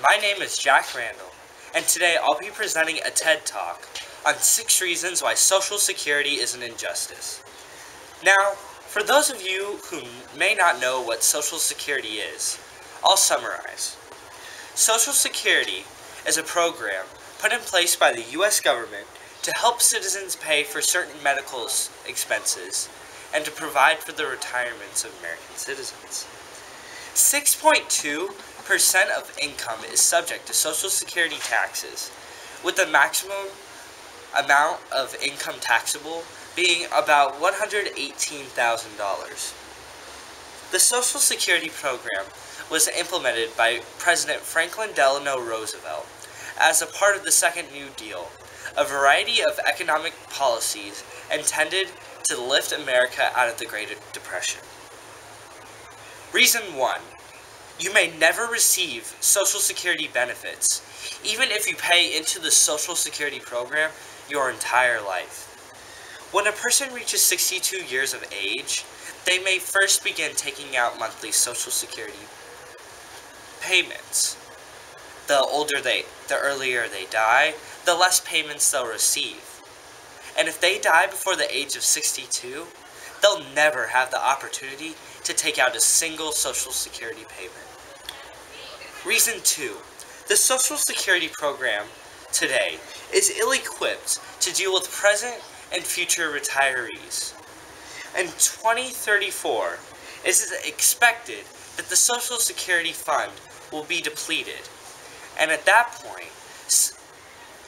My name is Jack Randall, and today I'll be presenting a TED Talk on 6 reasons why Social Security is an injustice. Now, for those of you who may not know what Social Security is, I'll summarize. Social Security is a program put in place by the U.S. government to help citizens pay for certain medical expenses and to provide for the retirements of American citizens. 6.2% of income is subject to Social Security taxes, with the maximum amount of income taxable being about $118,000. The Social Security program was implemented by President Franklin Delano Roosevelt as a part of the Second New Deal, a variety of economic policies intended to lift America out of the Great Depression. Reason 1. You may never receive Social Security benefits, even if you pay into the Social Security program your entire life. When a person reaches 62 years of age, they may first begin taking out monthly Social Security payments. The earlier they die, the less payments they'll receive. And if they die before the age of 62, they'll never have the opportunity to take out a single Social Security payment. Reason 2. The Social Security program today is ill-equipped to deal with present and future retirees. In 2034, it is expected that the Social Security fund will be depleted, and at that point,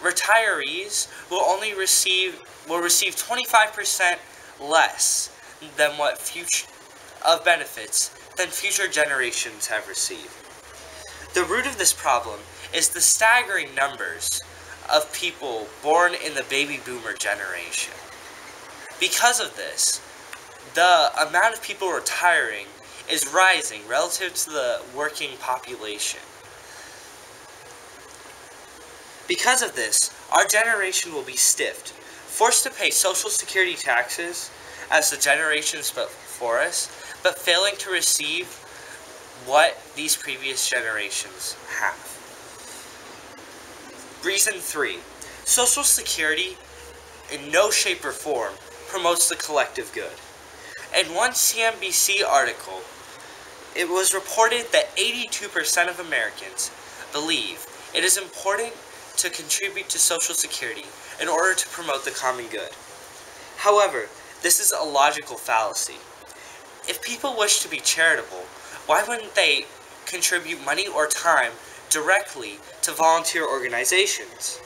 retirees will receive 25% less than of benefits than future generations have received. The root of this problem is the staggering numbers of people born in the baby boomer generation. Because of this, the amount of people retiring is rising relative to the working population. Because of this, our generation will be stiffed, forced to pay Social Security taxes as the generations before us, but failing to receive what these previous generations have. Reason 3. Social Security in no shape or form promotes the collective good. In one CNBC article, it was reported that 82% of Americans believe it is important to contribute to Social Security in order to promote the common good. However, this is a logical fallacy. If people wish to be charitable, why wouldn't they contribute money or time directly to volunteer organizations?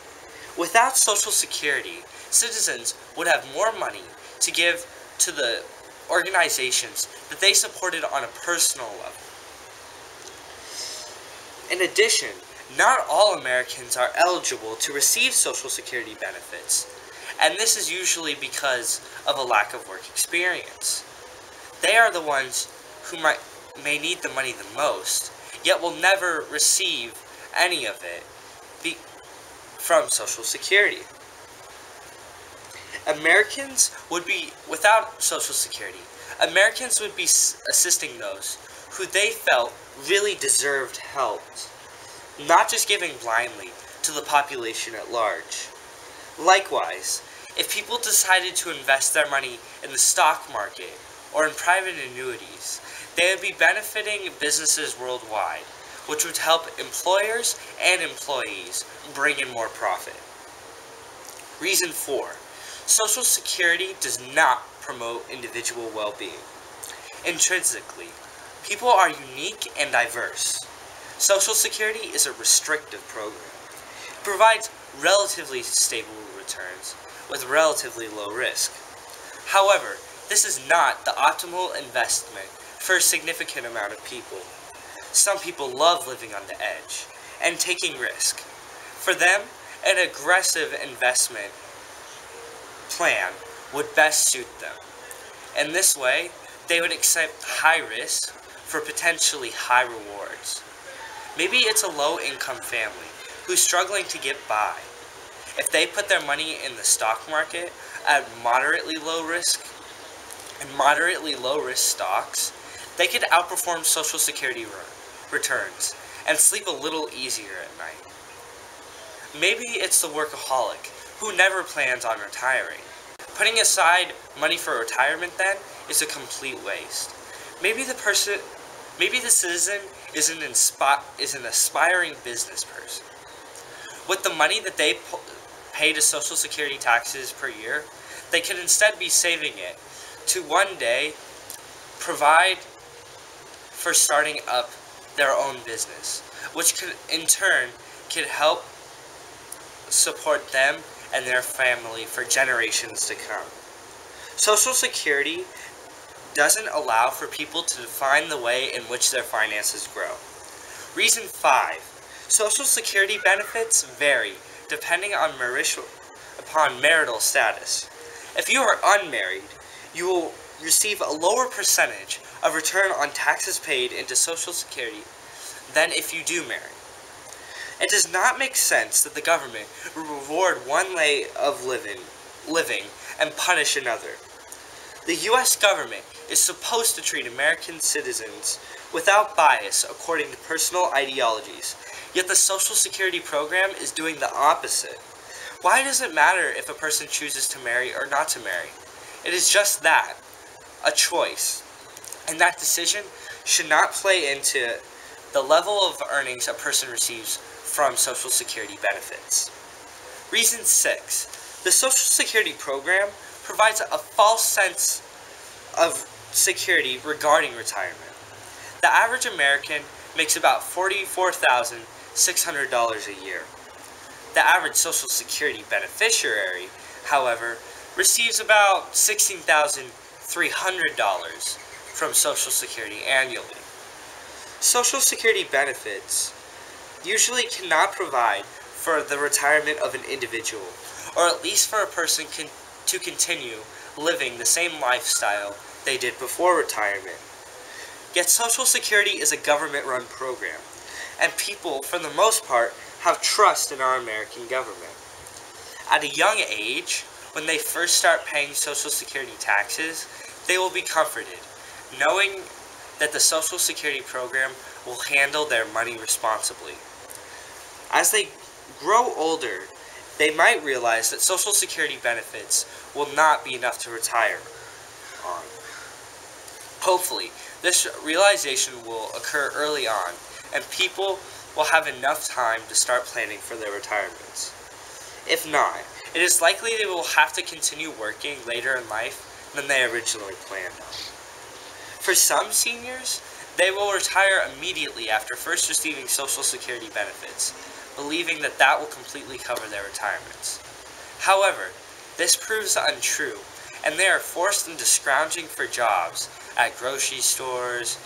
Without Social Security, citizens would have more money to give to the organizations that they supported on a personal level. In addition, not all Americans are eligible to receive Social Security benefits, and this is usually because of a lack of work experience. They are the ones who may need the money the most, yet will never receive any of it from Social Security. Without Social Security, Americans would be assisting those who they felt really deserved help, not just giving blindly to the population at large. Likewise, if people decided to invest their money in the stock market or in private annuities, they would be benefiting businesses worldwide, which would help employers and employees bring in more profit. Reason 4. Social Security does not promote individual well-being. Intrinsically, people are unique and diverse. Social Security is a restrictive program. It provides relatively stable returns with relatively low risk. However, this is not the optimal investment for a significant amount of people. Some people love living on the edge and taking risk. For them, an aggressive investment plan would best suit them. In this way, they would accept high risk for potentially high rewards. Maybe it's a low-income family who's struggling to get by. If they put their money in the stock market at moderately low risk stocks, they could outperform Social Security returns and sleep a little easier at night. Maybe it's the workaholic who never plans on retiring. Putting aside money for retirement then is a complete waste. Maybe the citizen is an aspiring business person. With the money that they pay to Social Security taxes per year, they could instead be saving it to one day provide for starting up their own business, which could in turn help support them and their family for generations to come. Social Security doesn't allow for people to define the way in which their finances grow. Reason 5. Social Security benefits vary depending on marital status. If you are unmarried, you will receive a lower percentage of return on taxes paid into Social Security than if you do marry. It does not make sense that the government will reward one way of living and punish another. The U.S. government is supposed to treat American citizens without bias according to personal ideologies, yet the Social Security program is doing the opposite. Why does it matter if a person chooses to marry or not to marry? It is just that, a choice, and that decision should not play into the level of earnings a person receives from Social Security benefits. Reason 6. The Social Security program provides a false sense of security regarding retirement. The average American makes about $44,600 a year. The average Social Security beneficiary, however, receives about $16,300 from Social Security annually. Social Security benefits usually cannot provide for the retirement of an individual, or at least for a person to continue living the same lifestyle they did before retirement. Yet Social Security is a government-run program, and people, for the most part, have trust in our American government. At a young age, when they first start paying Social Security taxes, they will be comforted, knowing that the Social Security program will handle their money responsibly. As they grow older, they might realize that Social Security benefits will not be enough to retire on. Hopefully, this realization will occur early on, and people will have enough time to start planning for their retirements. If not, it is likely they will have to continue working later in life than they originally planned on. For some seniors, they will retire immediately after first receiving Social Security benefits, believing that that will completely cover their retirements. However, this proves untrue, and they are forced into scrounging for jobs at grocery stores,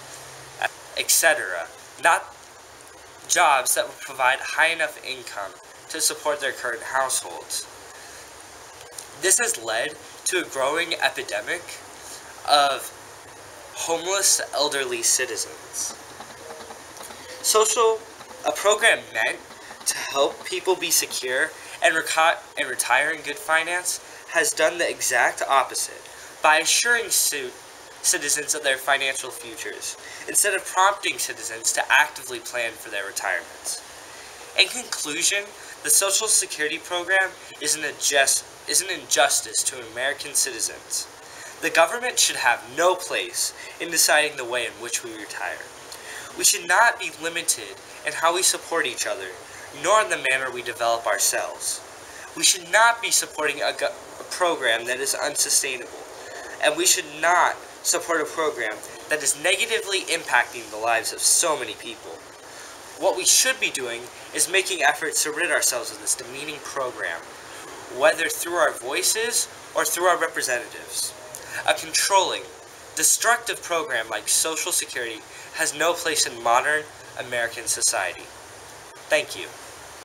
etc., not jobs that will provide high enough income to support their current households. This has led to a growing epidemic of homeless elderly citizens. A program meant to help people be secure and retire in good finance has done the exact opposite by assuring citizens of their financial futures, instead of prompting citizens to actively plan for their retirements. In conclusion, the Social Security program is an injustice to American citizens. The government should have no place in deciding the way in which we retire. We should not be limited in how we support each other, nor in the manner we develop ourselves. We should not be supporting a program that is unsustainable, and we should not support a program that is negatively impacting the lives of so many people. What we should be doing is making efforts to rid ourselves of this demeaning program, whether through our voices or through our representatives. A controlling, destructive program like Social Security has no place in modern American society. Thank you.